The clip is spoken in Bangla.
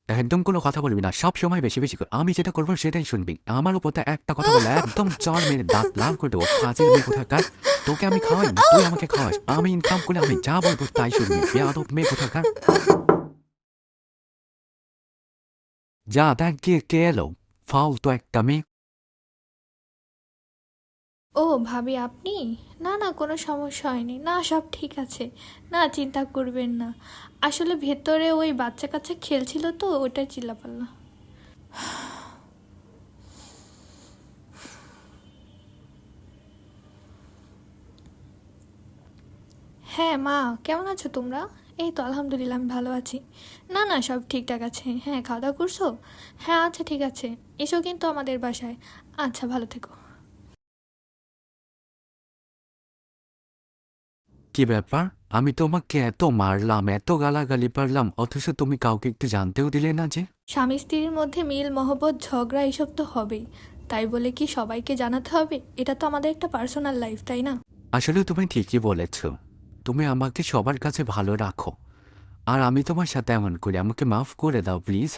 একদম কোনো কথা বলবি না, সব সময় বেশি বেশি কর। আমি যেটা করবো সেটাই শুনবি। আমার উপর তো একটা কথা বলে একদম চড় মেরে দাঁত লাল করে দেবো। কাজের মেয়ে কোথাকার, তোকে আমি খাওয়াই না, তুই আমাকে খাওয়াস। আমি ইনকাম করে আমি যা বলবো তাই শুনবি। বেয়াদব মেয়ে কোথাকার। যা দেখ গিয়ে কে এলো, ফালতু একটা মেয়ে। ও ভাবি আপনি? না না, কোনো সমস্যা হয়নি, না সব ঠিক আছে। না চিন্তা করবেন না, আসলে ভেতরে ওই বাচ্চা কাচ্চা খেলছিল তো ওটা চিল্লাপাল্লা। হ্যাঁ মা, কেমন আছো তোমরা? এই তো আলহামদুলিল্লাহ আমি ভালো আছি। না না সব ঠিকঠাক আছে। হ্যাঁ, খাওয়া দাওয়া করছো? হ্যাঁ আচ্ছা ঠিক আছে, এসো কিন্তু আমাদের বাসায়। আচ্ছা ভালো থেকো। কি ব্যাপার, আমি তোমাকে এত মারলাম, এত গালাগালি পারলাম, অথচ তুমি কাউকে একটু জানতেও দিলে না যে। স্বামী স্ত্রীর মধ্যে মিল মহব্বত ঝগড়া এসব তো হবেই, তাই বলে কি সবাইকে জানাতে হবে? এটা তো আমাদের একটা পার্সোনাল লাইফ, তাই না? আসলে তুমি ঠিকই বলেছ, তুমি আমাকে সবার কাছে ভালো রাখো, আর আমি তোমার সাথে এমন করি। আমাকে মাফ করে দাও প্লিজ।